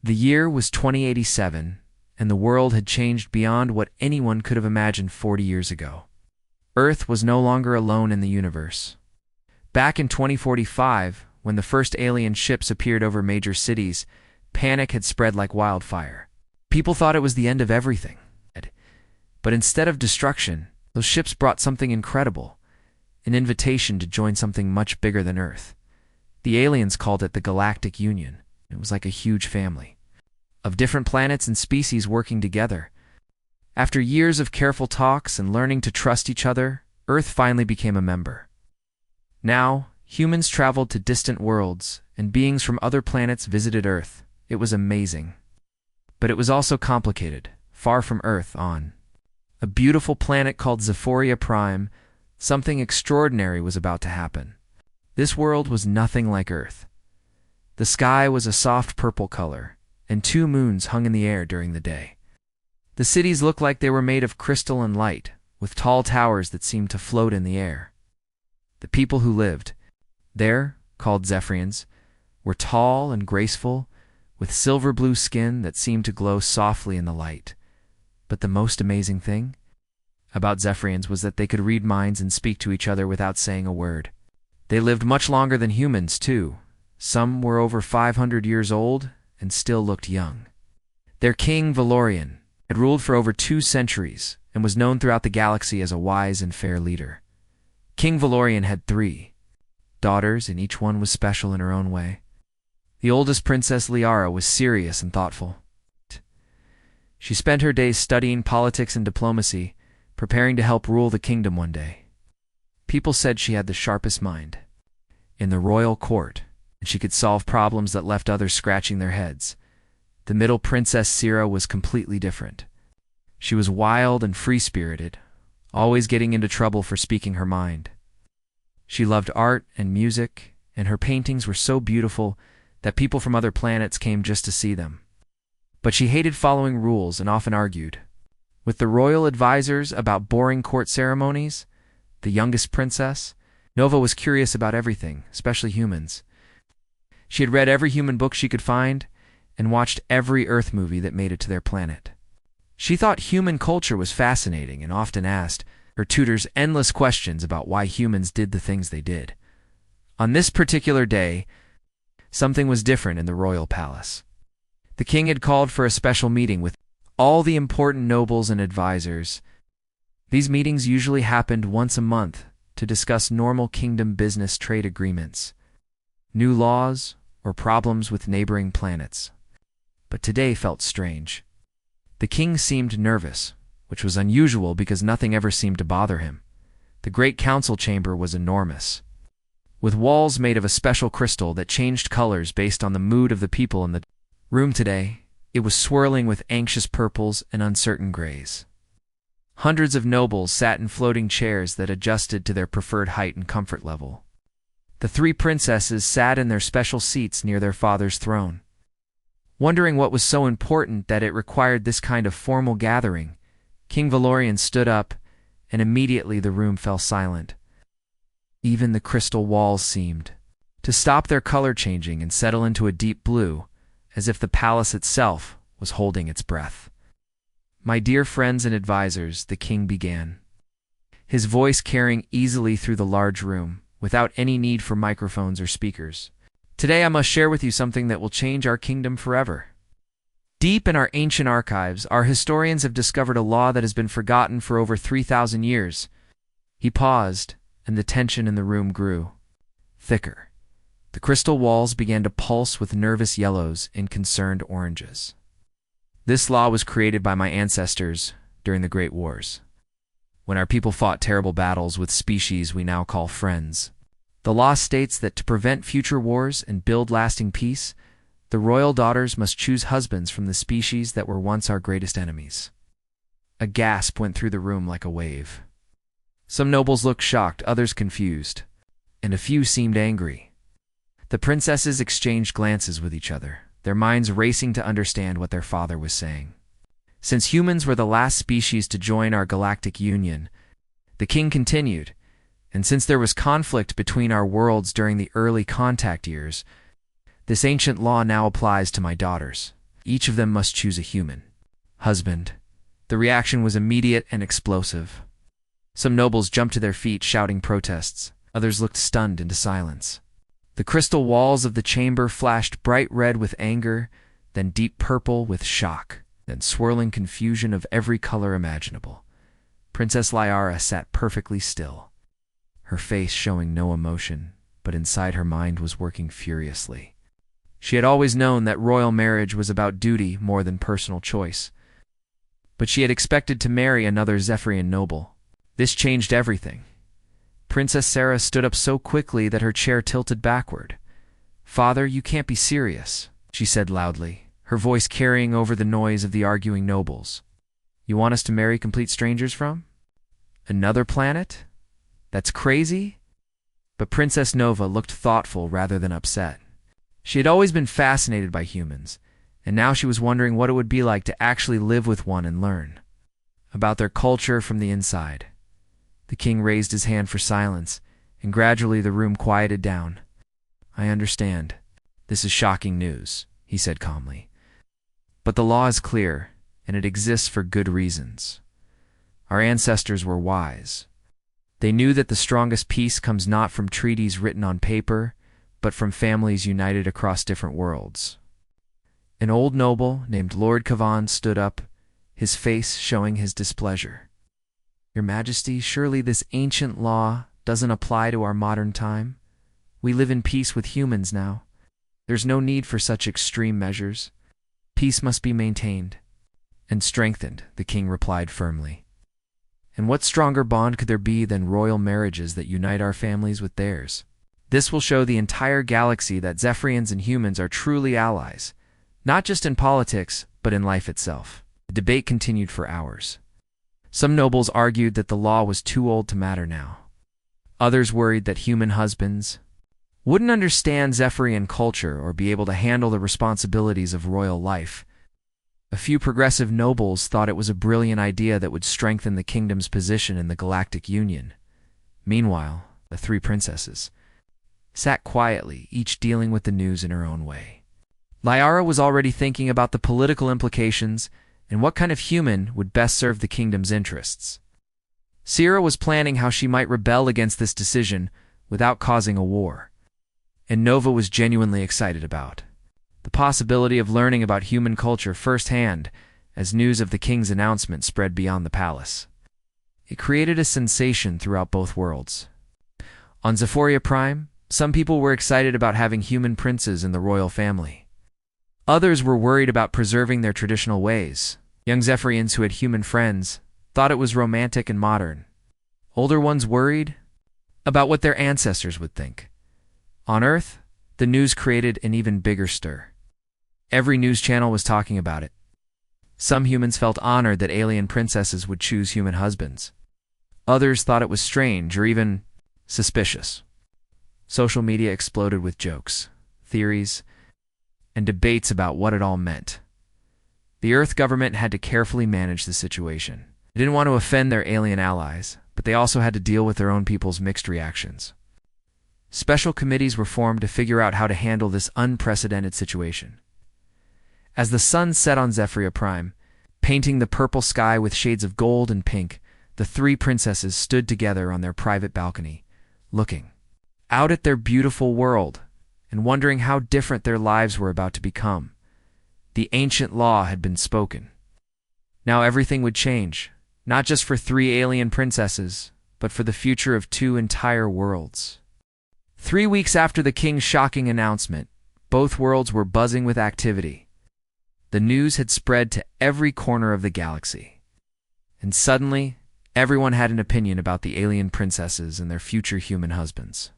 The year was 2087, and the world had changed beyond what anyone could have imagined 40 years ago. Earth was no longer alone in the universe. Back in 2045, when the first alien ships appeared over major cities, panic had spread like wildfire. People thought it was the end of everything. But instead of destruction, those ships brought something incredible, an invitation to join something much bigger than Earth. The aliens called it the Galactic Union. It was like a huge family of different planets and species working together. After years of careful talks and learning to trust each other, Earth finally became a member. Now, humans traveled to distant worlds, and beings from other planets visited Earth. It was amazing. But it was also complicated. Far from Earth, on a beautiful planet called Zephoria Prime, something extraordinary was about to happen. This world was nothing like Earth. The sky was a soft purple color, and 2 moons hung in the air during the day. The cities looked like they were made of crystal and light, with tall towers that seemed to float in the air. The people who lived there, called Zephyrians, were tall and graceful, with silver blue skin that seemed to glow softly in the light. But the most amazing thing about Zephyrians was that they could read minds and speak to each other without saying a word. They lived much longer than humans, too. Some were over 500 years old and still looked young. Their king, Valorian, had ruled for over 2 centuries and was known throughout the galaxy as a wise and fair leader. King Valorian had 3 daughters, and each one was special in her own way. The oldest princess, Liara, was serious and thoughtful. She spent her days studying politics and diplomacy, preparing to help rule the kingdom one day. People said she had the sharpest mind in the royal court, and she could solve problems that left others scratching their heads. The middle princess, Sira, was completely different. She was wild and free-spirited, always getting into trouble for speaking her mind. She loved art and music, and her paintings were so beautiful that people from other planets came just to see them. But she hated following rules and often argued with the royal advisors about boring court ceremonies. The youngest princess, Nova, was curious about everything, especially humans. She had read every human book she could find and watched every Earth movie that made it to their planet. She thought human culture was fascinating and often asked her tutors endless questions about why humans did the things they did. On this particular day, something was different in the royal palace. The king had called for a special meeting with all the important nobles and advisors. These meetings usually happened once a month to discuss normal kingdom business, trade agreements, new laws, or problems with neighboring planets. But today felt strange. The king seemed nervous, which was unusual because nothing ever seemed to bother him. The great council chamber was enormous, with walls made of a special crystal that changed colors based on the mood of the people in the room today. It was swirling with anxious purples and uncertain grays. Hundreds of nobles sat in floating chairs that adjusted to their preferred height and comfort level. The 3 princesses sat in their special seats near their father's throne. Wondering what was so important that it required this kind of formal gathering, King Valorian stood up, and immediately the room fell silent. Even the crystal walls seemed to stop their color changing and settle into a deep blue, as if the palace itself was holding its breath. "My dear friends and advisors," the king began, his voice carrying easily through the large room, without any need for microphones or speakers. "Today I must share with you something that will change our kingdom forever. Deep in our ancient archives, our historians have discovered a law that has been forgotten for over 3,000 years. He paused, and the tension in the room grew thicker. The crystal walls began to pulse with nervous yellows and concerned oranges. This law was created by my ancestors during the Great Wars, when our people fought terrible battles with species we now call friends. The law states that to prevent future wars and build lasting peace, the royal daughters must choose husbands from the species that were once our greatest enemies." A gasp went through the room like a wave. Some nobles looked shocked, others confused, and a few seemed angry. The princesses exchanged glances with each other, their minds racing to understand what their father was saying. Since humans were the last species to join our galactic union, the king continued, and since there was conflict between our worlds during the early contact years, this ancient law now applies to my daughters. Each of them must choose a human husband. The reaction was immediate and explosive. Some nobles jumped to their feet, shouting protests. Others looked stunned into silence. The crystal walls of the chamber flashed bright red with anger, then deep purple with shock, then swirling confusion of every color imaginable. Princess Liara sat perfectly still, her face showing no emotion, but inside her mind was working furiously. She had always known that royal marriage was about duty more than personal choice, but she had expected to marry another Zephyrian noble. This changed everything. Princess Sarah stood up so quickly that her chair tilted backward. "Father, you can't be serious," she said loudly, her voice carrying over the noise of the arguing nobles. "You want us to marry complete strangers from another planet? That's crazy." But Princess Nova looked thoughtful rather than upset. She had always been fascinated by humans, and now she was wondering what it would be like to actually live with one and learn about their culture from the inside. The king raised his hand for silence, and gradually the room quieted down. "I understand. This is shocking news," he said calmly. "But the law is clear, and it exists for good reasons. Our ancestors were wise. They knew that the strongest peace comes not from treaties written on paper, but from families united across different worlds." An old noble named Lord Kavan stood up, his face showing his displeasure. "Your Majesty, surely this ancient law doesn't apply to our modern time? We live in peace with humans now. There's no need for such extreme measures. Peace must be maintained and strengthened," the king replied firmly. "And what stronger bond could there be than royal marriages that unite our families with theirs? This will show the entire galaxy that Zephyrians and humans are truly allies, not just in politics, but in life itself." The debate continued for hours. Some nobles argued that the law was too old to matter now. Others worried that human husbands wouldn't understand Zephyrian culture or be able to handle the responsibilities of royal life. A few progressive nobles thought it was a brilliant idea that would strengthen the kingdom's position in the Galactic Union. Meanwhile, the three princesses sat quietly, each dealing with the news in her own way. Liara was already thinking about the political implications and what kind of human would best serve the kingdom's interests. Sierra was planning how she might rebel against this decision without causing a war. And Nova was genuinely excited about the possibility of learning about human culture firsthand as news of the king's announcement spread beyond the palace. It created a sensation throughout both worlds. On Zephyria Prime, some people were excited about having human princes in the royal family. Others were worried about preserving their traditional ways. Young Zephyrians who had human friends thought it was romantic and modern. Older ones worried about what their ancestors would think. On Earth, the news created an even bigger stir. Every news channel was talking about it. Some humans felt honored that alien princesses would choose human husbands. Others thought it was strange or even suspicious. Social media exploded with jokes, theories, and debates about what it all meant. The Earth government had to carefully manage the situation. They didn't want to offend their alien allies, but they also had to deal with their own people's mixed reactions. Special committees were formed to figure out how to handle this unprecedented situation. As the sun set on Zephyria Prime, painting the purple sky with shades of gold and pink, the three princesses stood together on their private balcony, looking out at their beautiful world and wondering how different their lives were about to become. The ancient law had been spoken. Now everything would change, not just for three alien princesses, but for the future of two entire worlds. 3 weeks after the king's shocking announcement, both worlds were buzzing with activity. The news had spread to every corner of the galaxy. And suddenly, everyone had an opinion about the alien princesses and their future human husbands.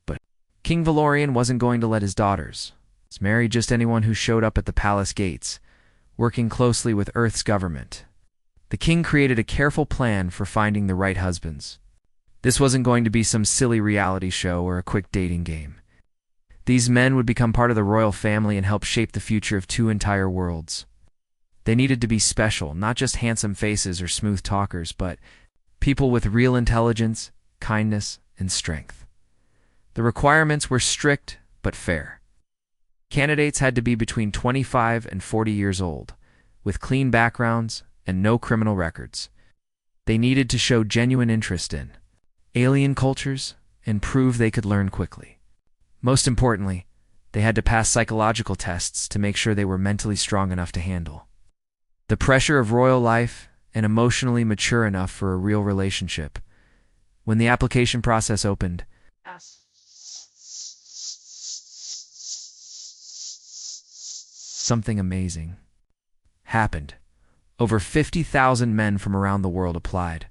But King Valorian wasn't going to let his daughters marry just anyone who showed up at the palace gates, working closely with Earth's government. The king created a careful plan for finding the right husbands. This wasn't going to be some silly reality show or a quick dating game. These men would become part of the royal family and help shape the future of two entire worlds. They needed to be special, not just handsome faces or smooth talkers, but people with real intelligence, kindness, and strength. The requirements were strict but fair. Candidates had to be between 25 and 40 years old, with clean backgrounds and no criminal records. They needed to show genuine interest in alien cultures and prove they could learn quickly. Most importantly, they had to pass psychological tests to make sure they were mentally strong enough to handle the pressure of royal life and emotionally mature enough for a real relationship. When the application process opened, something amazing happened. Over 50,000 men from around the world applied.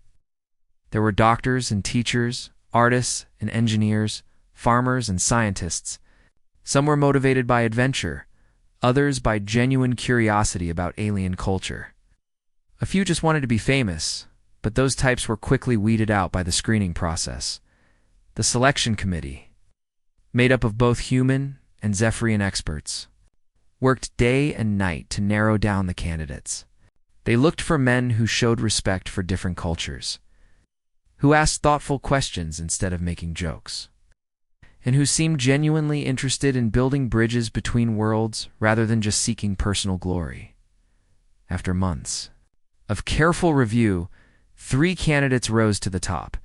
There were doctors and teachers, artists and engineers, farmers and scientists. Some were motivated by adventure, others by genuine curiosity about alien culture. A few just wanted to be famous, but those types were quickly weeded out by the screening process. The selection committee, made up of both human and Zephyrian experts, worked day and night to narrow down the candidates. They looked for men who showed respect for different cultures, who asked thoughtful questions instead of making jokes, and who seemed genuinely interested in building bridges between worlds rather than just seeking personal glory. After months of careful review, 3 candidates rose to the top,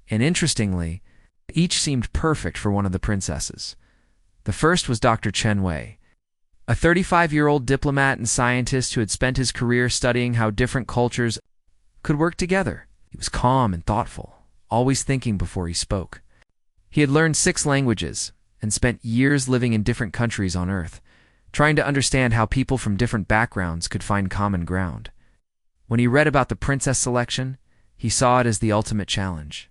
and interestingly, each seemed perfect for one of the princesses. The first was Dr. Chen Wei, a 35-year-old diplomat and scientist who had spent his career studying how different cultures could work together. He was calm and thoughtful, always thinking before he spoke. He had learned 6 languages and spent years living in different countries on Earth, trying to understand how people from different backgrounds could find common ground. When he read about the princess selection, he saw it as the ultimate challenge.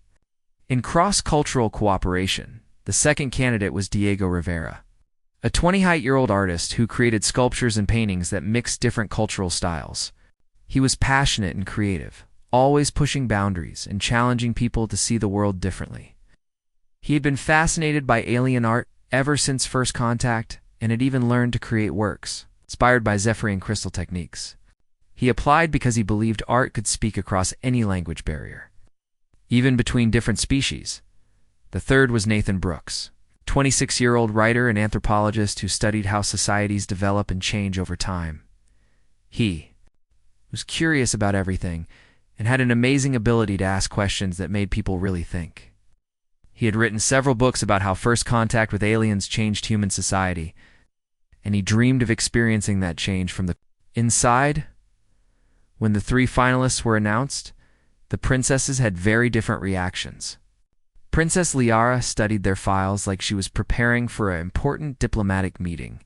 In cross-cultural cooperation, the second candidate was Diego Rivera, a 28-year-old artist who created sculptures and paintings that mixed different cultural styles. He was passionate and creative, always pushing boundaries and challenging people to see the world differently. He had been fascinated by alien art ever since first contact and had even learned to create works inspired by Zephyrian crystal techniques. He applied because he believed art could speak across any language barrier, even between different species. The third was Nathan Brooks, 26-year-old writer and anthropologist who studied how societies develop and change over time. He was curious about everything and had an amazing ability to ask questions that made people really think. He had written several books about how first contact with aliens changed human society, and he dreamed of experiencing that change from the inside. When the 3 finalists were announced, the princesses had very different reactions. Princess Liara studied their files like she was preparing for an important diplomatic meeting.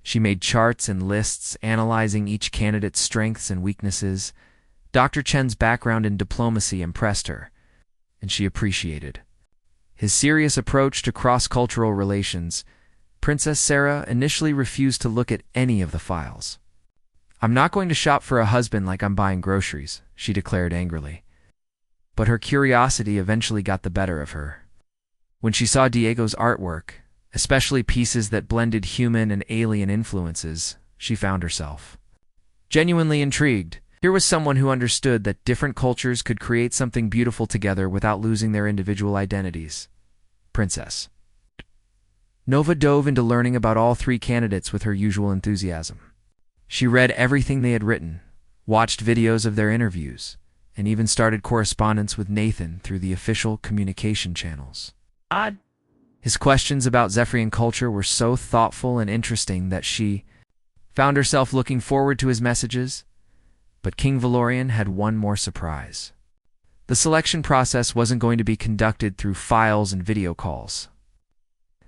She made charts and lists analyzing each candidate's strengths and weaknesses. Dr. Chen's background in diplomacy impressed her, and she appreciated his serious approach to cross-cultural relations. Princess Sarah initially refused to look at any of the files. "I'm not going to shop for a husband like I'm buying groceries," she declared angrily. But her curiosity eventually got the better of her. When she saw Diego's artwork, especially pieces that blended human and alien influences, she found herself genuinely intrigued. Here was someone who understood that different cultures could create something beautiful together without losing their individual identities. Princess Nova dove into learning about all 3 candidates with her usual enthusiasm. She read everything they had written, watched videos of their interviews, and even started correspondence with Nathan through the official communication channels. His questions about Zephyrian culture were so thoughtful and interesting that she found herself looking forward to his messages. But King Valorian had one more surprise. The selection process wasn't going to be conducted through files and video calls.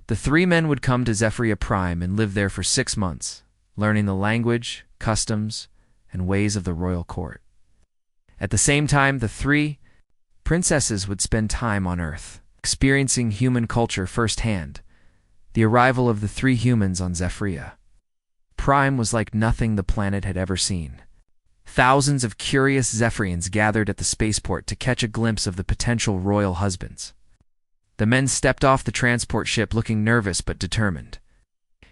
The 3 men would come to Zephyria Prime and live there for 6 months, learning the language, customs, and ways of the royal court. At the same time, the 3 princesses would spend time on Earth, experiencing human culture firsthand. The arrival of the 3 humans on Zephyria Prime was like nothing the planet had ever seen. Thousands of curious Zephyrians gathered at the spaceport to catch a glimpse of the potential royal husbands. The men stepped off the transport ship looking nervous but determined,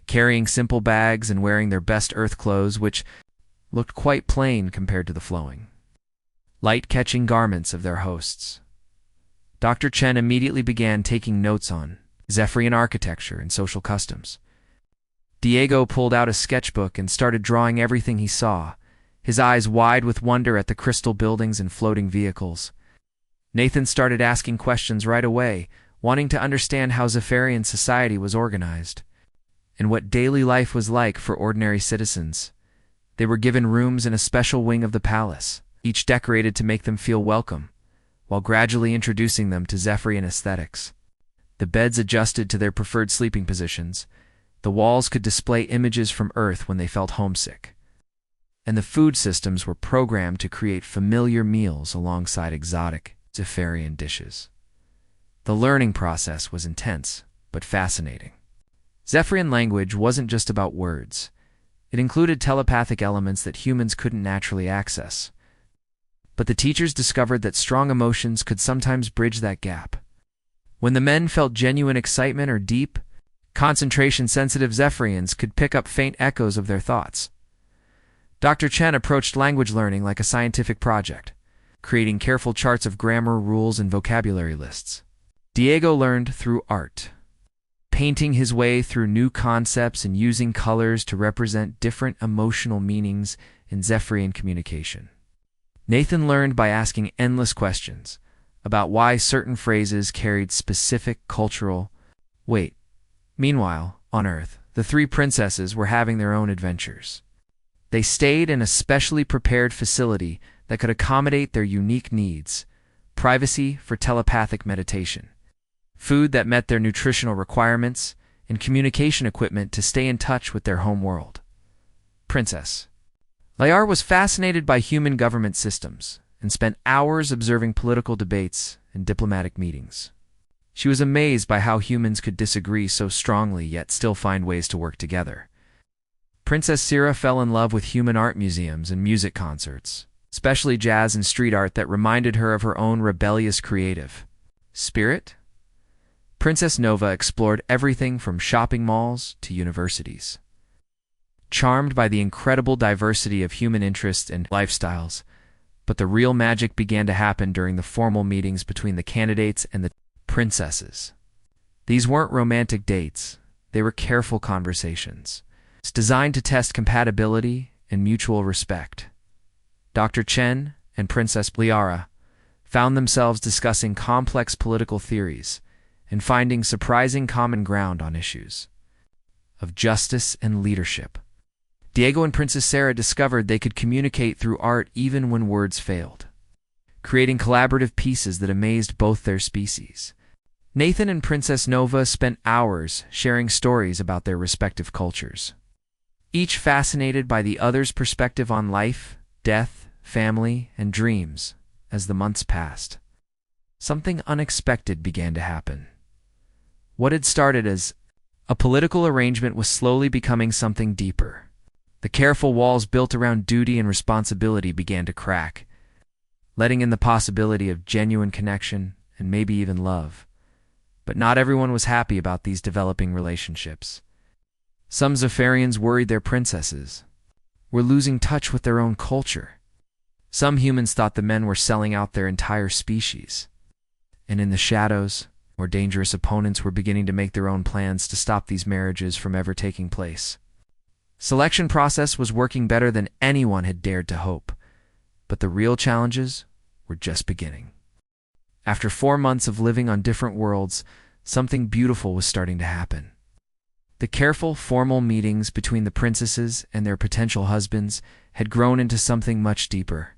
carrying simple bags and wearing their best Earth clothes, which looked quite plain compared to the flowing, light-catching garments of their hosts. Dr. Chen immediately began taking notes on Zephyrian architecture and social customs. Diego pulled out a sketchbook and started drawing everything he saw, his eyes wide with wonder at the crystal buildings and floating vehicles. Nathan started asking questions right away, wanting to understand how Zephyrian society was organized, and what daily life was like for ordinary citizens. They were given rooms in a special wing of the palace, each decorated to make them feel welcome, while gradually introducing them to Zephyrian aesthetics. The beds adjusted to their preferred sleeping positions, the walls could display images from Earth when they felt homesick, and the food systems were programmed to create familiar meals alongside exotic Zephyrian dishes. The learning process was intense, but fascinating. Zephyrian language wasn't just about words. It included telepathic elements that humans couldn't naturally access. But the teachers discovered that strong emotions could sometimes bridge that gap. When the men felt genuine excitement or deep, concentration-sensitive Zephyrians could pick up faint echoes of their thoughts. Dr. Chen approached language learning like a scientific project, creating careful charts of grammar, rules, and vocabulary lists. Diego learned through art, painting his way through new concepts and using colors to represent different emotional meanings in Zephyrian communication. Nathan learned by asking endless questions about why certain phrases carried specific cultural weight. Meanwhile, on Earth, the three princesses were having their own adventures. They stayed in a specially prepared facility that could accommodate their unique needs: privacy for telepathic meditation, food that met their nutritional requirements, and communication equipment to stay in touch with their home world. Princess Liara was fascinated by human government systems and spent hours observing political debates and diplomatic meetings. She was amazed by how humans could disagree so strongly yet still find ways to work together. Princess Sira fell in love with human art museums and music concerts, especially jazz and street art that reminded her of her own rebellious creative spirit. Princess Nova explored everything from shopping malls to universities. Charmed by the incredible diversity of human interests and lifestyles, but the real magic began to happen during the formal meetings between the candidates and the princesses. These weren't romantic dates, they were careful conversations, designed to test compatibility and mutual respect. Dr. Chen and Princess Liara found themselves discussing complex political theories and finding surprising common ground on issues of justice and leadership. Diego and Princess Sarah discovered they could communicate through art even when words failed, creating collaborative pieces that amazed both their species. Nathan and Princess Nova spent hours sharing stories about their respective cultures, each fascinated by the other's perspective on life, death, family, and dreams. As the months passed, something unexpected began to happen. What had started as a political arrangement was slowly becoming something deeper. The careful walls built around duty and responsibility began to crack, letting in the possibility of genuine connection and maybe even love. But not everyone was happy about these developing relationships. Some Zephyrians worried their princesses were losing touch with their own culture. Some humans thought the men were selling out their entire species. And in the shadows, more dangerous opponents were beginning to make their own plans to stop these marriages from ever taking place. Selection process was working better than anyone had dared to hope, but the real challenges were just beginning. After 4 months of living on different worlds, something beautiful was starting to happen. The careful, formal meetings between the princesses and their potential husbands had grown into something much deeper.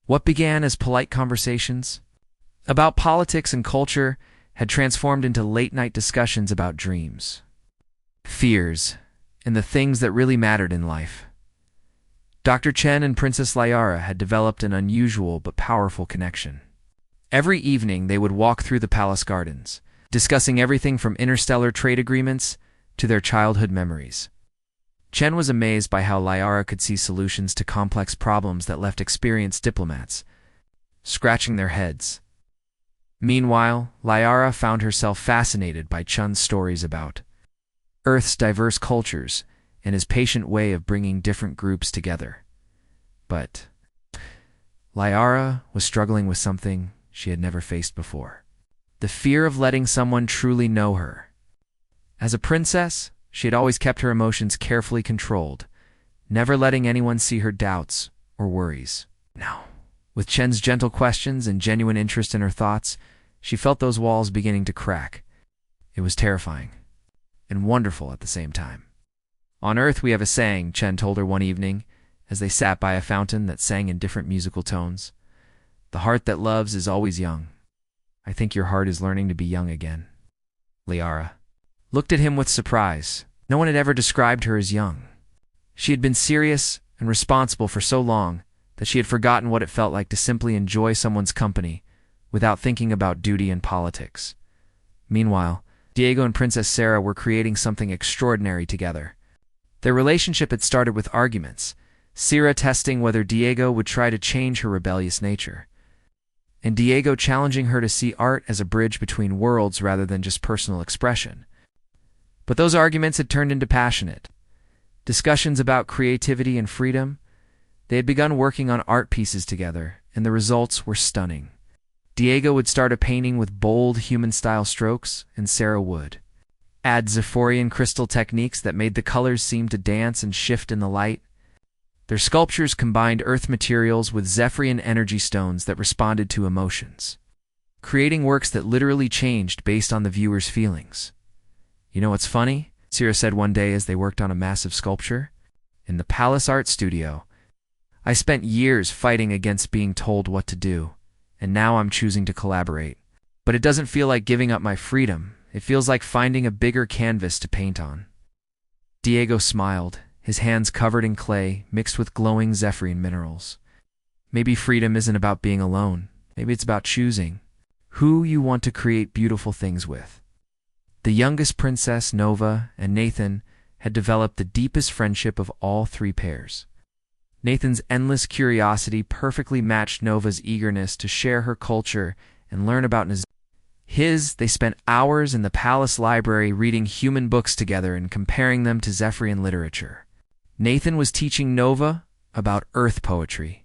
What began as polite conversations about politics and culture had transformed into late-night discussions about dreams, fears, and the things that really mattered in life. Dr. Chen and Princess Liara had developed an unusual but powerful connection. Every evening they would walk through the palace gardens, discussing everything from interstellar trade agreements to their childhood memories. Chen was amazed by how Liara could see solutions to complex problems that left experienced diplomats scratching their heads. Meanwhile, Liara found herself fascinated by Chen's stories about Earth's diverse cultures and his patient way of bringing different groups together. But Liara was struggling with something she had never faced before: the fear of letting someone truly know her. As a princess, She had always kept her emotions carefully controlled, never letting anyone see her doubts or worries. Now, with Chen's gentle questions and genuine interest in her thoughts, she felt those walls beginning to crack. It was terrifying and wonderful at the same time. On Earth we have a saying, Chen told her one evening, as they sat by a fountain that sang in different musical tones. The heart that loves is always young. I think your heart is learning to be young again. Liara looked at him with surprise. No one had ever described her as young. She had been serious and responsible for so long that she had forgotten what it felt like to simply enjoy someone's company without thinking about duty and politics. Meanwhile, Diego and Princess Sarah were creating something extraordinary together. Their relationship had started with arguments, Sarah testing whether Diego would try to change her rebellious nature, and Diego challenging her to see art as a bridge between worlds rather than just personal expression. But those arguments had turned into passionate discussions about creativity and freedom. They had begun working on art pieces together, and the results were stunning. Diego would start a painting with bold human-style strokes, and Sarah would add Zephyrian crystal techniques that made the colors seem to dance and shift in the light. Their sculptures combined earth materials with Zephyrian energy stones that responded to emotions, creating works that literally changed based on the viewer's feelings. You know what's funny? Sarah said one day as they worked on a massive sculpture. In the Palace Art Studio, I spent years fighting against being told what to do, and now I'm choosing to collaborate. But it doesn't feel like giving up my freedom. It feels like finding a bigger canvas to paint on. Diego smiled, his hands covered in clay mixed with glowing Zephyrian minerals. Maybe freedom isn't about being alone. Maybe it's about choosing who you want to create beautiful things with. The youngest princess, Nova, and Nathan had developed the deepest friendship of all three pairs. Nathan's endless curiosity perfectly matched Nova's eagerness to share her culture and learn about they spent hours in the palace library reading human books together and comparing them to Zephyrian literature. Nathan was teaching Nova about earth poetry,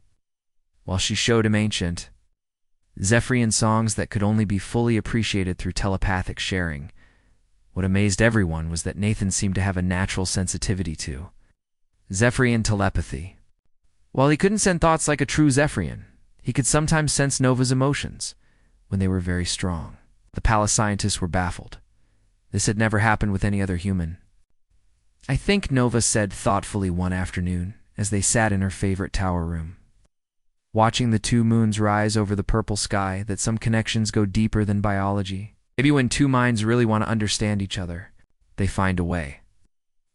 while she showed him ancient Zephyrian songs that could only be fully appreciated through telepathic sharing. What amazed everyone was that Nathan seemed to have a natural sensitivity to Zephyrian telepathy. While he couldn't send thoughts like a true Zephyrian, he could sometimes sense Nova's emotions when they were very strong. The palace scientists were baffled. This had never happened with any other human. I think, Nova said thoughtfully one afternoon as they sat in her favorite tower room, watching the two moons rise over the purple sky, that some connections go deeper than biology. Maybe when two minds really want to understand each other, they find a way.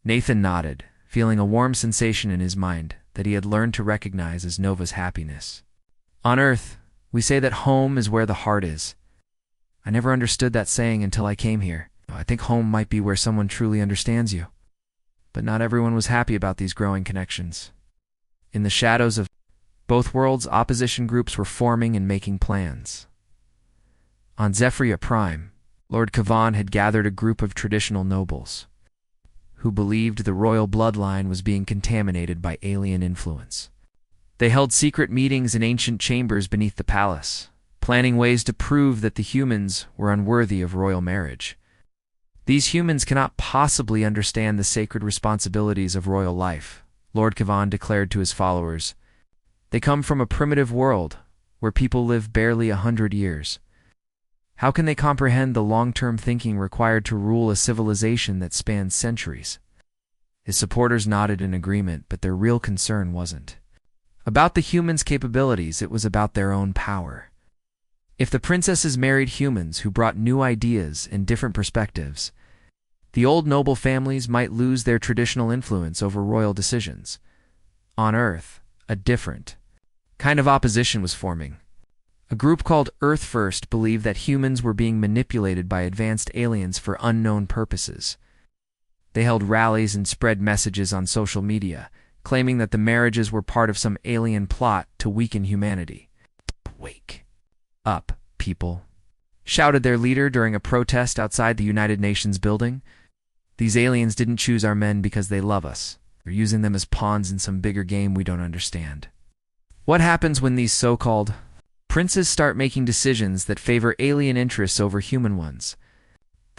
Nathan nodded, feeling a warm sensation in his mind that he had learned to recognize as Nova's happiness. On Earth, we say that home is where the heart is. I never understood that saying until I came here. I think home might be where someone truly understands you. But not everyone was happy about these growing connections. In the shadows of both worlds, opposition groups were forming and making plans. On Zephyria Prime, Lord Kavan had gathered a group of traditional nobles who believed the royal bloodline was being contaminated by alien influence. They held secret meetings in ancient chambers beneath the palace, planning ways to prove that the humans were unworthy of royal marriage. These humans cannot possibly understand the sacred responsibilities of royal life, Lord Kavan declared to his followers. They come from a primitive world where people live barely 100 years. How can they comprehend the long-term thinking required to rule a civilization that spans centuries? His supporters nodded in agreement, but their real concern wasn't about the humans' capabilities, it was about their own power. If the princesses married humans who brought new ideas and different perspectives, the old noble families might lose their traditional influence over royal decisions. On Earth, a different kind of opposition was forming. A group called Earth First believed that humans were being manipulated by advanced aliens for unknown purposes. They held rallies and spread messages on social media, claiming that the marriages were part of some alien plot to weaken humanity. Wake up, people, shouted their leader during a protest outside the United Nations building. These aliens didn't choose our men because they love us. They're using them as pawns in some bigger game we don't understand. What happens when these so-called princes start making decisions that favor alien interests over human ones?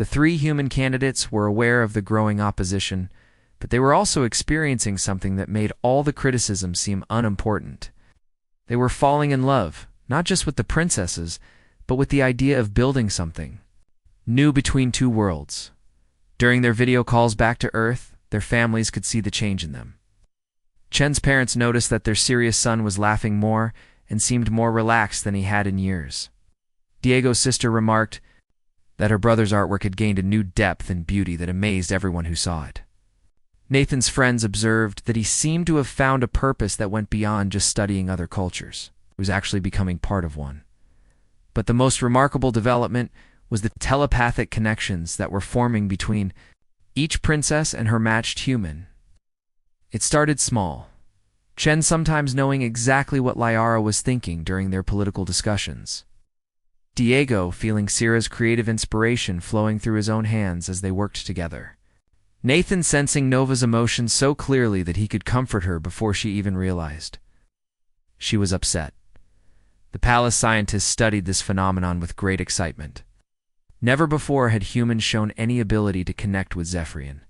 The three human candidates were aware of the growing opposition, but they were also experiencing something that made all the criticism seem unimportant. They were falling in love, not just with the princesses, but with the idea of building something new between two worlds. During their video calls back to Earth, their families could see the change in them. Chen's parents noticed that their serious son was laughing more and seemed more relaxed than he had in years. Diego's sister remarked that her brother's artwork had gained a new depth and beauty that amazed everyone who saw it. Nathan's friends observed that he seemed to have found a purpose that went beyond just studying other cultures. He was actually becoming part of one. But the most remarkable development was the telepathic connections that were forming between each princess and her matched human. It started small, Chen sometimes knowing exactly what Liara was thinking during their political discussions. Diego feeling Sierra's creative inspiration flowing through his own hands as they worked together. Nathan sensing Nova's emotions so clearly that he could comfort her before she even realized. She was upset. The palace scientists studied this phenomenon with great excitement. Never before had humans shown any ability to connect with Zephyrian.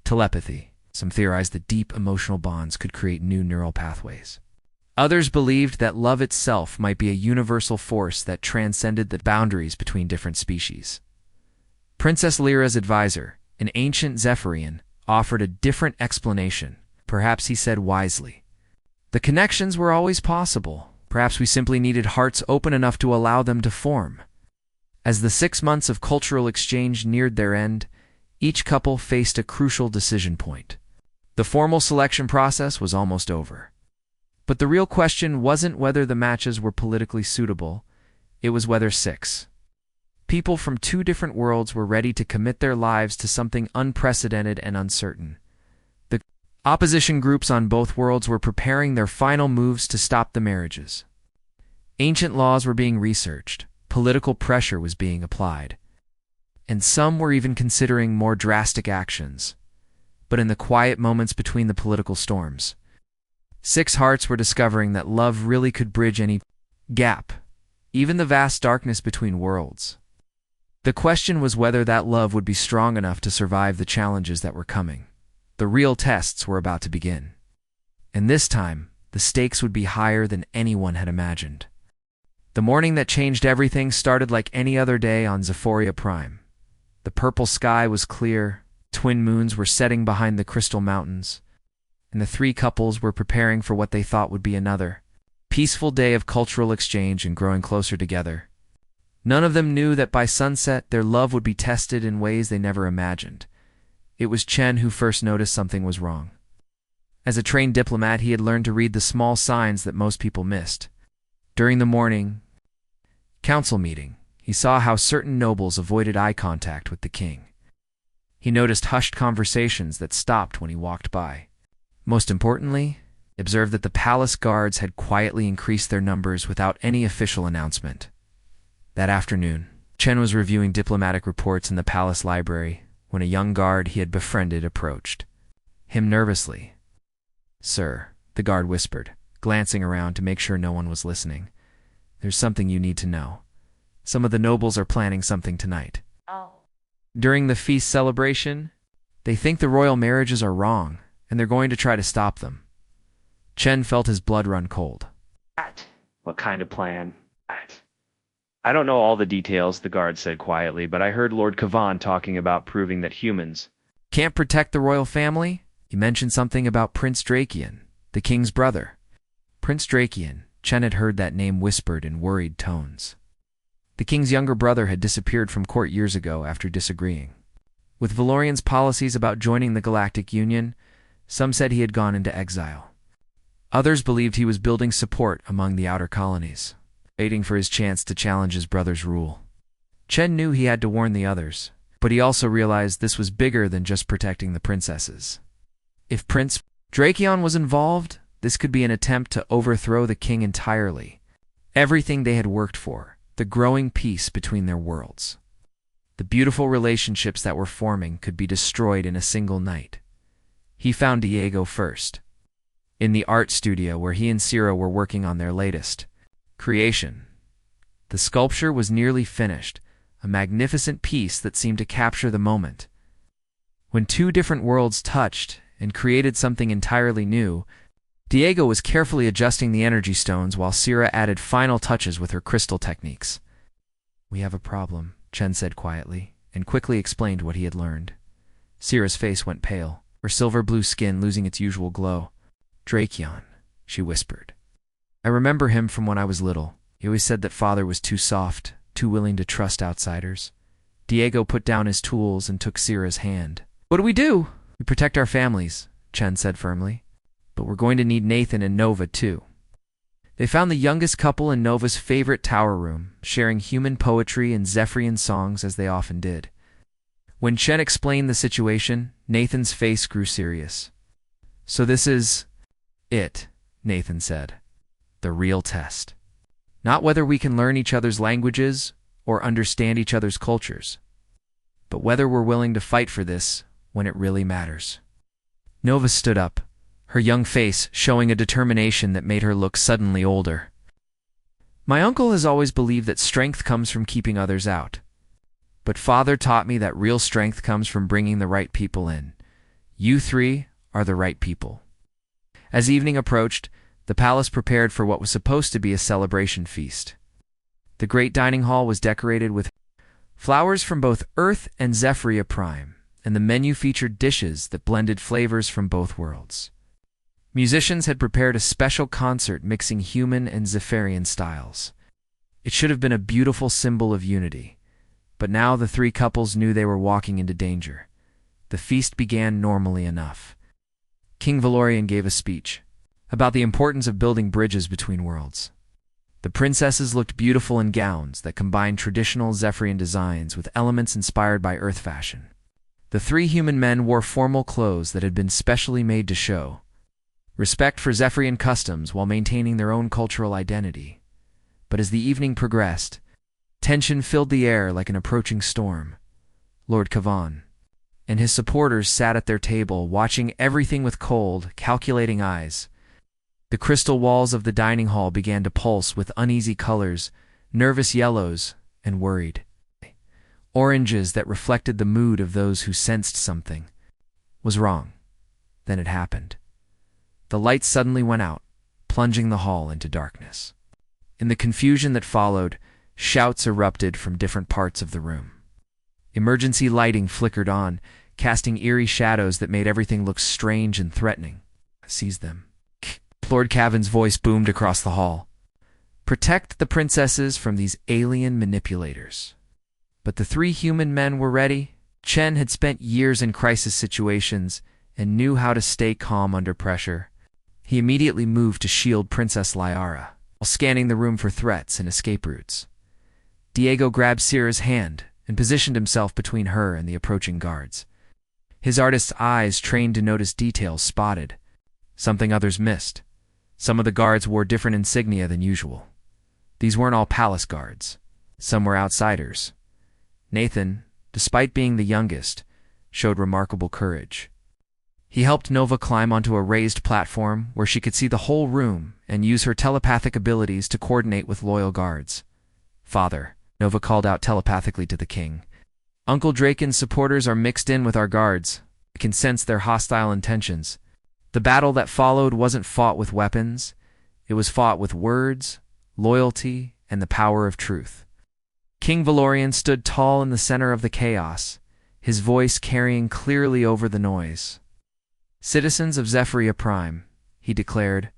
Telepathy. Some theorized that deep emotional bonds could create new neural pathways. Others believed that love itself might be a universal force that transcended the boundaries between different species. Princess Lyra's advisor, an ancient Zephyrian, offered a different explanation. Perhaps he said wisely, "The connections were always possible. Perhaps we simply needed hearts open enough to allow them to form." As the 6 months of cultural exchange neared their end, each couple faced a crucial decision point. The formal selection process was almost over. But the real question wasn't whether the matches were politically suitable, it was whether 6 people from 2 different worlds were ready to commit their lives to something unprecedented and uncertain. The opposition groups on both worlds were preparing their final moves to stop the marriages. Ancient laws were being researched, political pressure was being applied, and some were even considering more drastic actions. But in the quiet moments between the political storms, 6 hearts were discovering that love really could bridge any gap, even the vast darkness between worlds. The question was whether that love would be strong enough to survive the challenges that were coming. The real tests were about to begin. And this time, the stakes would be higher than anyone had imagined. The morning that changed everything started like any other day on Zephyria Prime. The purple sky was clear, twin moons were setting behind the crystal mountains, and the 3 couples were preparing for what they thought would be another peaceful day of cultural exchange and growing closer together. None of them knew that by sunset their love would be tested in ways they never imagined. It was Chen who first noticed something was wrong. As a trained diplomat, he had learned to read the small signs that most people missed. During the morning council meeting, he saw how certain nobles avoided eye contact with the king. He noticed hushed conversations that stopped when he walked by. Most importantly, he observed that the palace guards had quietly increased their numbers without any official announcement. That afternoon, Chen was reviewing diplomatic reports in the palace library when a young guard he had befriended approached him nervously. "Sir," the guard whispered, glancing around to make sure no one was listening, "there's something you need to know. Some of the nobles are planning something tonight. During the feast celebration, they think the royal marriages are wrong, and they're going to try to stop them." Chen felt his blood run cold. What kind of plan? I don't know all the details, the guard said quietly, but I heard Lord Kavan talking about proving that humans Can't protect the royal family? He mentioned something about Prince Drakian, the king's brother. Prince Drakian, Chen had heard that name whispered in worried tones. The king's younger brother had disappeared from court years ago after disagreeing with Valorian's policies about joining the Galactic Union. Some said he had gone into exile. Others believed he was building support among the outer colonies, waiting for his chance to challenge his brother's rule. Chen knew he had to warn the others, but he also realized this was bigger than just protecting the princesses. If Prince Drakion was involved, this could be an attempt to overthrow the king entirely. Everything they had worked for, the growing peace between their worlds, the beautiful relationships that were forming, could be destroyed in a single night. He found Diego first, in the art studio where he and Sierra were working on their latest creation. The sculpture was nearly finished, a magnificent piece that seemed to capture the moment. When two different worlds touched and created something entirely new, Diego was carefully adjusting the energy stones while Sira added final touches with her crystal techniques. "We have a problem," Chen said quietly, and quickly explained what he had learned. Sira's face went pale, her silver-blue skin losing its usual glow. "Drakion," she whispered. "I remember him from when I was little. He always said that father was too soft, too willing to trust outsiders." Diego put down his tools and took Sira's hand. "What do we do?" "We protect our families," Chen said firmly. "But we're going to need Nathan and Nova, too." They found the youngest couple in Nova's favorite tower room, sharing human poetry and Zephyrian songs as they often did. When Chen explained the situation, Nathan's face grew serious. "So this is it," Nathan said. "The real test. Not whether we can learn each other's languages or understand each other's cultures, but whether we're willing to fight for this when it really matters." Nova stood up, her young face showing a determination that made her look suddenly older. "My uncle has always believed that strength comes from keeping others out. But father taught me that real strength comes from bringing the right people in. You three are the right people." As evening approached, the palace prepared for what was supposed to be a celebration feast. The great dining hall was decorated with flowers from both Earth and Zephyria Prime, and the menu featured dishes that blended flavors from both worlds. Musicians had prepared a special concert mixing human and Zephyrian styles. It should have been a beautiful symbol of unity, but now the three couples knew they were walking into danger. The feast began normally enough. King Valorian gave a speech about the importance of building bridges between worlds. The princesses looked beautiful in gowns that combined traditional Zephyrian designs with elements inspired by Earth fashion. The three human men wore formal clothes that had been specially made to show respect for Zephyrian customs while maintaining their own cultural identity. But as the evening progressed, tension filled the air like an approaching storm. Lord Kavan and his supporters sat at their table, watching everything with cold, calculating eyes. The crystal walls of the dining hall began to pulse with uneasy colors, nervous yellows, and worried oranges that reflected the mood of those who sensed something was wrong. Then it happened. The lights suddenly went out, plunging the hall into darkness. In the confusion that followed, shouts erupted from different parts of the room. Emergency lighting flickered on, casting eerie shadows that made everything look strange and threatening. "Seize them." Lord Kavan's voice boomed across the hall. "Protect the princesses from these alien manipulators." But the three human men were ready. Chen had spent years in crisis situations and knew how to stay calm under pressure. He immediately moved to shield Princess Lyara, while scanning the room for threats and escape routes. Diego grabbed Sira's hand and positioned himself between her and the approaching guards. His artist's eyes, trained to notice details, spotted something others missed. Some of the guards wore different insignia than usual. These weren't all palace guards. Some were outsiders. Nathan, despite being the youngest, showed remarkable courage. He helped Nova climb onto a raised platform where she could see the whole room and use her telepathic abilities to coordinate with loyal guards. "Father," Nova called out telepathically to the king. "Uncle Draken's supporters are mixed in with our guards. I can sense their hostile intentions." The battle that followed wasn't fought with weapons. It was fought with words, loyalty, and the power of truth. King Valorian stood tall in the center of the chaos, his voice carrying clearly over the noise. "Citizens of Zephyria Prime," he declared,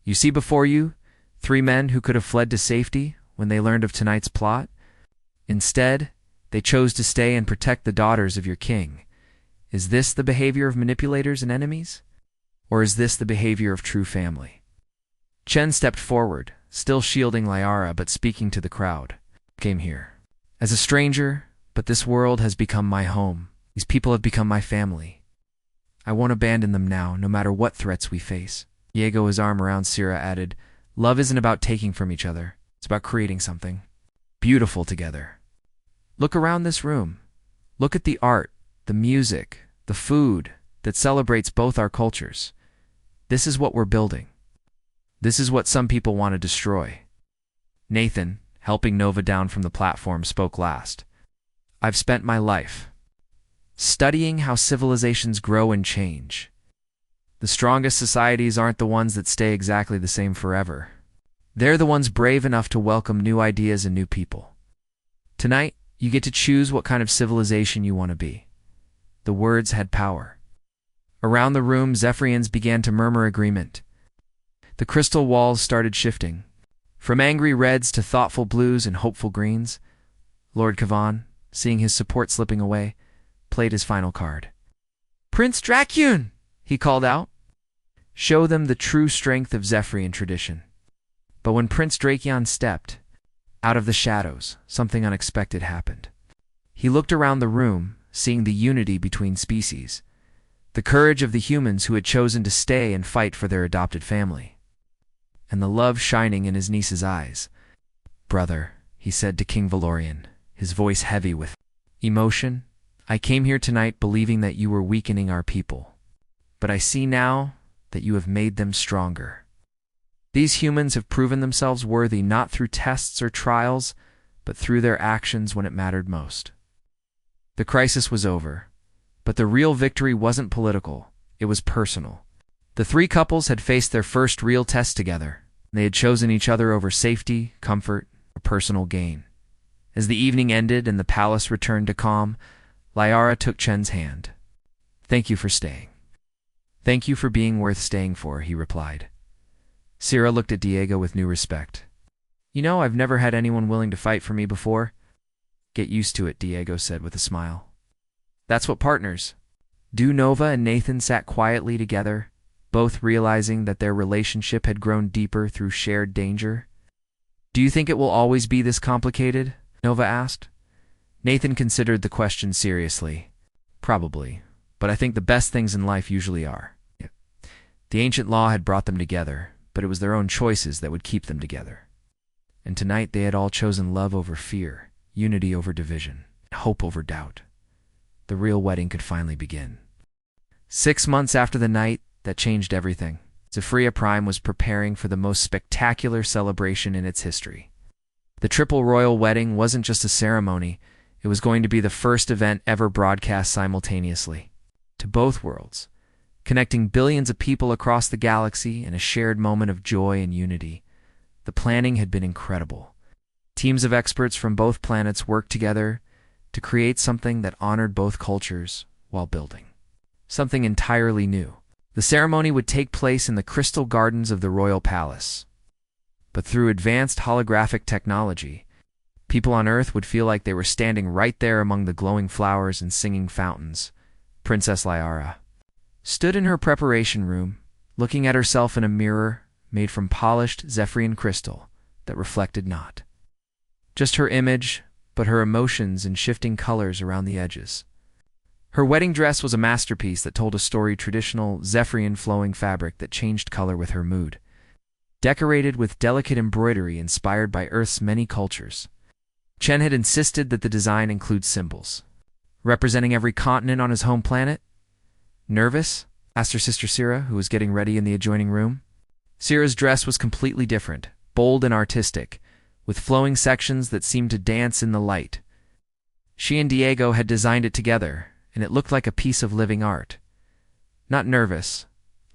"you see before you three men who could have fled to safety when they learned of tonight's plot. Instead, they chose to stay and protect the daughters of your king. Is this the behavior of manipulators and enemies? Or is this the behavior of true family?" Chen stepped forward, still shielding Lyara but speaking to the crowd. "Came here as a stranger, but this world has become my home. These people have become my family. I won't abandon them now, no matter what threats we face." Diego, his arm around Sira, added, "Love isn't about taking from each other. It's about creating something beautiful together. Look around this room. Look at the art, the music, the food that celebrates both our cultures. This is what we're building. This is what some people want to destroy." Nathan, helping Nova down from the platform, spoke last. I've spent my life studying how civilizations grow and change. The strongest societies aren't the ones that stay exactly the same forever. They're the ones brave enough to welcome new ideas and new people. Tonight, you get to choose what kind of civilization you want to be. The words had power. Around the room, Zephyrians began to murmur agreement. The crystal walls started shifting. From angry reds to thoughtful blues and hopeful greens, Lord Kavan, seeing his support slipping away, played his final card. "Prince Drakyun!" he called out. Show them the true strength of Zephyrian tradition. But when Prince Drakion stepped out of the shadows, something unexpected happened. He looked around the room, seeing the unity between species, the courage of the humans who had chosen to stay and fight for their adopted family, and the love shining in his niece's eyes. "Brother," he said to King Valorian, his voice heavy with emotion, "I came here tonight believing that you were weakening our people, but I see now that you have made them stronger. These humans have proven themselves worthy not through tests or trials, but through their actions when it mattered most." The crisis was over, but the real victory wasn't political, it was personal. The three couples had faced their first real test together. They had chosen each other over safety, comfort, or personal gain. As the evening ended and the palace returned to calm, Liara took Chen's hand. "Thank you for staying." "Thank you for being worth staying for," he replied. Sira looked at Diego with new respect. "You know, I've never had anyone willing to fight for me before." "Get used to it," Diego said with a smile. "That's what partners do." Nova and Nathan sat quietly together, both realizing that their relationship had grown deeper through shared danger. "Do you think it will always be this complicated?" Nova asked. Nathan considered the question seriously. "Probably, but I think the best things in life usually are." The ancient law had brought them together, but it was their own choices that would keep them together. And tonight they had all chosen love over fear, unity over division, hope over doubt. The real wedding could finally begin. 6 months after the night that changed everything, Zephyria Prime was preparing for the most spectacular celebration in its history. The triple royal wedding wasn't just a ceremony, it was going to be the first event ever broadcast simultaneously to both worlds, connecting billions of people across the galaxy in a shared moment of joy and unity. The planning had been incredible. Teams of experts from both planets worked together to create something that honored both cultures while building something entirely new. The ceremony would take place in the crystal gardens of the royal palace. But through advanced holographic technology, people on Earth would feel like they were standing right there among the glowing flowers and singing fountains. Princess Liara stood in her preparation room, looking at herself in a mirror made from polished Zephyrian crystal that reflected not just her image, but her emotions in shifting colors around the edges. Her wedding dress was a masterpiece that told a story, traditional Zephyrian flowing fabric that changed color with her mood, decorated with delicate embroidery inspired by Earth's many cultures. Chen had insisted that the design include symbols representing every continent on his home planet. "Nervous?" asked her sister Sira, who was getting ready in the adjoining room. Sira's dress was completely different, bold and artistic, with flowing sections that seemed to dance in the light. She and Diego had designed it together, and it looked like a piece of living art. "Not nervous,"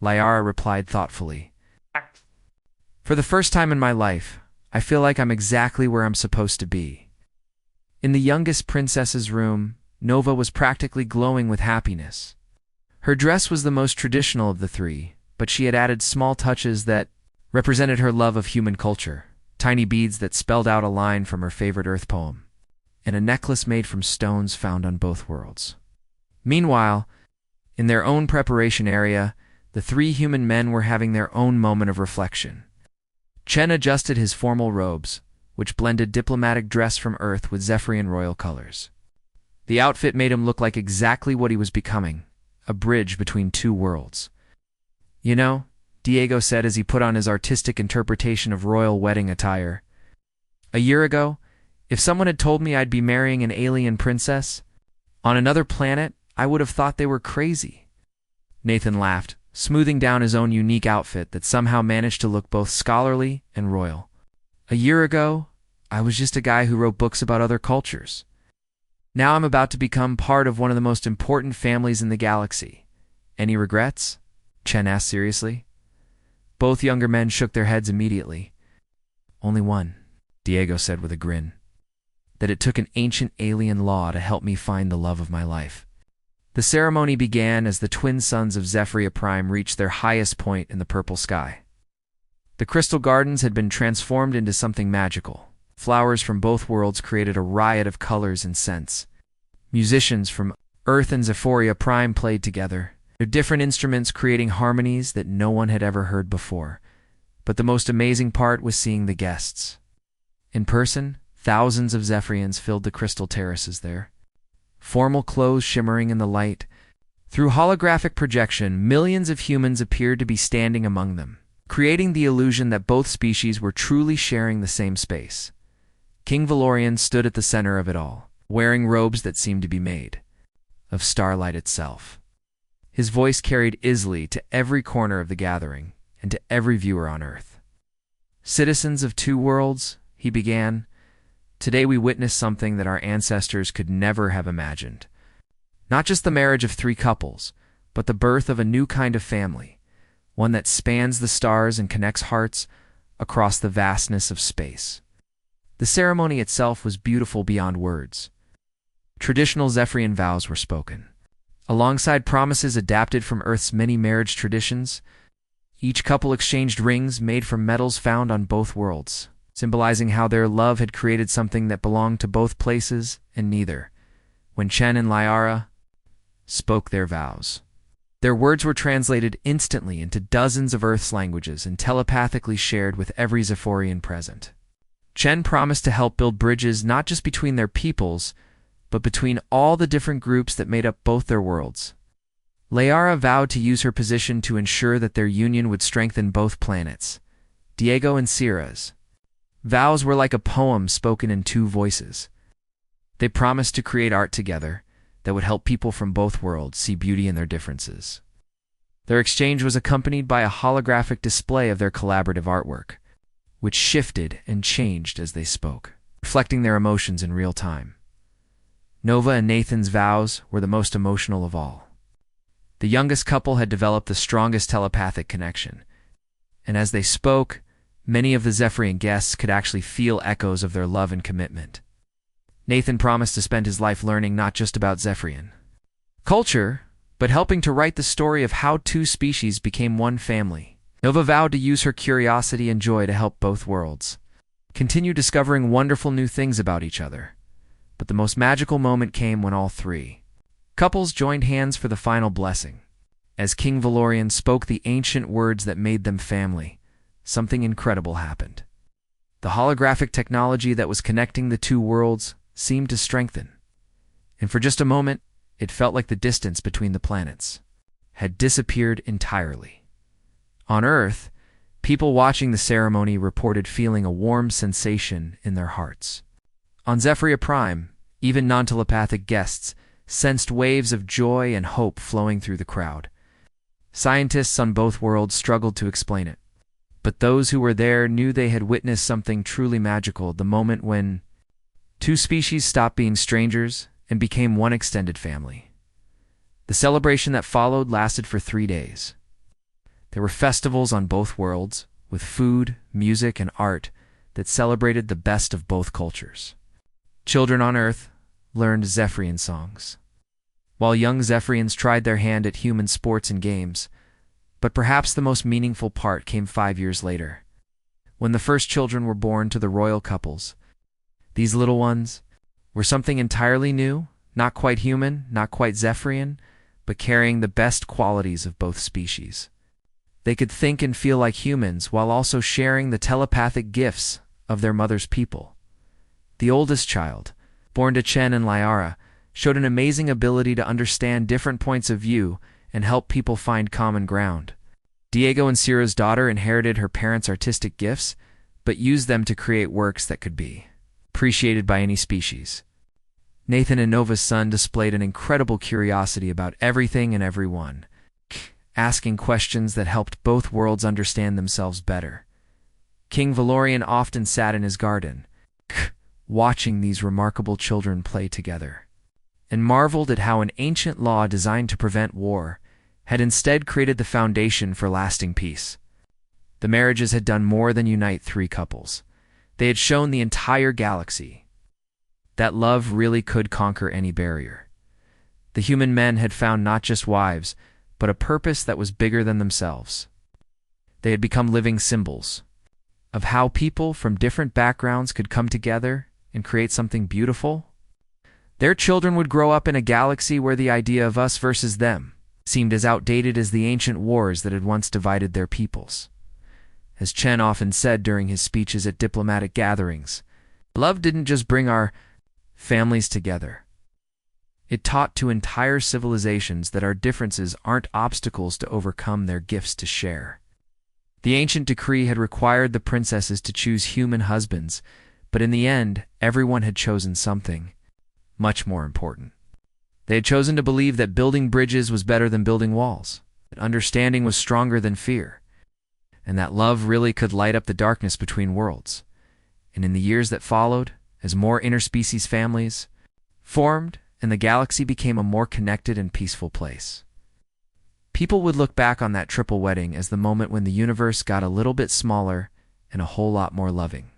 Liara replied thoughtfully. "For the first time in my life, I feel like I'm exactly where I'm supposed to be." In the youngest princess's room, Nova was practically glowing with happiness. Her dress was the most traditional of the three, but she had added small touches that represented her love of human culture, tiny beads that spelled out a line from her favorite Earth poem, and a necklace made from stones found on both worlds. Meanwhile, in their own preparation area, the three human men were having their own moment of reflection. Chen adjusted his formal robes, which blended diplomatic dress from Earth with Zephyrian royal colors. The outfit made him look like exactly what he was becoming, a bridge between two worlds. "You know," Diego said as he put on his artistic interpretation of royal wedding attire, "a year ago, if someone had told me I'd be marrying an alien princess on another planet, I would have thought they were crazy." Nathan laughed, smoothing down his own unique outfit that somehow managed to look both scholarly and royal. "A year ago, I was just a guy who wrote books about other cultures." Now I'm about to become part of one of the most important families in the galaxy. Any regrets? Chen asked seriously. Both younger men shook their heads immediately. Only one, Diego said with a grin. That it took an ancient alien law to help me find the love of my life. The ceremony began as the twin sons of Zephyria Prime reached their highest point in the purple sky. The crystal gardens had been transformed into something magical. Flowers from both worlds created a riot of colors and scents. Musicians from Earth and Zephyria Prime played together, their different instruments creating harmonies that no one had ever heard before. But the most amazing part was seeing the guests. In person, thousands of Zephyrians filled the crystal terraces there. Formal clothes shimmering in the light. Through holographic projection, millions of humans appeared to be standing among them, creating the illusion that both species were truly sharing the same space. King Valorian stood at the center of it all, wearing robes that seemed to be made of starlight itself. His voice carried easily to every corner of the gathering and to every viewer on Earth. Citizens of two worlds, he began, today we witness something that our ancestors could never have imagined. Not just the marriage of three couples, but the birth of a new kind of family, one that spans the stars and connects hearts across the vastness of space. The ceremony itself was beautiful beyond words. Traditional Zephyrian vows were spoken, alongside promises adapted from Earth's many marriage traditions. Each couple exchanged rings made from metals found on both worlds, symbolizing how their love had created something that belonged to both places and neither. When Chen and Liara spoke their vows, their words were translated instantly into dozens of Earth's languages and telepathically shared with every Zephyrian present. Chen promised to help build bridges not just between their peoples, but between all the different groups that made up both their worlds. Liara vowed to use her position to ensure that their union would strengthen both planets. Diego and Sierra's vows were like a poem spoken in two voices. They promised to create art together that would help people from both worlds see beauty in their differences. Their exchange was accompanied by a holographic display of their collaborative artwork, which shifted and changed as they spoke, reflecting their emotions in real time. Nova and Nathan's vows were the most emotional of all. The youngest couple had developed the strongest telepathic connection, and as they spoke, many of the Zephyrian guests could actually feel echoes of their love and commitment. Nathan promised to spend his life learning not just about Zephyrian culture, but helping to write the story of how two species became one family. Nova vowed to use her curiosity and joy to help both worlds continue discovering wonderful new things about each other. But the most magical moment came when all three couples joined hands for the final blessing. As King Valorian spoke the ancient words that made them family, something incredible happened. The holographic technology that was connecting the two worlds seemed to strengthen, and for just a moment, it felt like the distance between the planets had disappeared entirely. On Earth, people watching the ceremony reported feeling a warm sensation in their hearts. On Zephyria Prime, even non-telepathic guests sensed waves of joy and hope flowing through the crowd. Scientists on both worlds struggled to explain it, but those who were there knew they had witnessed something truly magical, the moment when two species stopped being strangers and became one extended family. The celebration that followed lasted for 3 days. There were festivals on both worlds, with food, music, and art that celebrated the best of both cultures. Children on Earth learned Zephyrian songs, while young Zephyrians tried their hand at human sports and games. But perhaps the most meaningful part came 5 years later, when the first children were born to the royal couples. These little ones were something entirely new, not quite human, not quite Zephyrian, but carrying the best qualities of both species. They could think and feel like humans while also sharing the telepathic gifts of their mother's people. The oldest child, born to Chen and Liara, showed an amazing ability to understand different points of view and help people find common ground. Diego and Sierra's daughter inherited her parents' artistic gifts, but used them to create works that could be appreciated by any species. Nathan and Nova's son displayed an incredible curiosity about everything and everyone, asking questions that helped both worlds understand themselves better. King Valorian often sat in his garden, watching these remarkable children play together. and marveled at how an ancient law designed to prevent war had instead created the foundation for lasting peace. The marriages had done more than unite three couples. They had shown the entire galaxy that love really could conquer any barrier. The human men had found not just wives, but a purpose that was bigger than themselves. They had become living symbols of how people from different backgrounds could come together and create something beautiful. Their children would grow up in a galaxy where the idea of us versus them seemed as outdated as the ancient wars that had once divided their peoples. As Chen often said during his speeches at diplomatic gatherings, love didn't just bring our families together. It taught to entire civilizations that our differences aren't obstacles to overcome, their gifts to share. The ancient decree had required the princesses to choose human husbands, but in the end, everyone had chosen something much more important. They had chosen to believe that building bridges was better than building walls, that understanding was stronger than fear, and that love really could light up the darkness between worlds. And in the years that followed, as more interspecies families formed and the galaxy became a more connected and peaceful place, people would look back on that triple wedding as the moment when the universe got a little bit smaller and a whole lot more loving.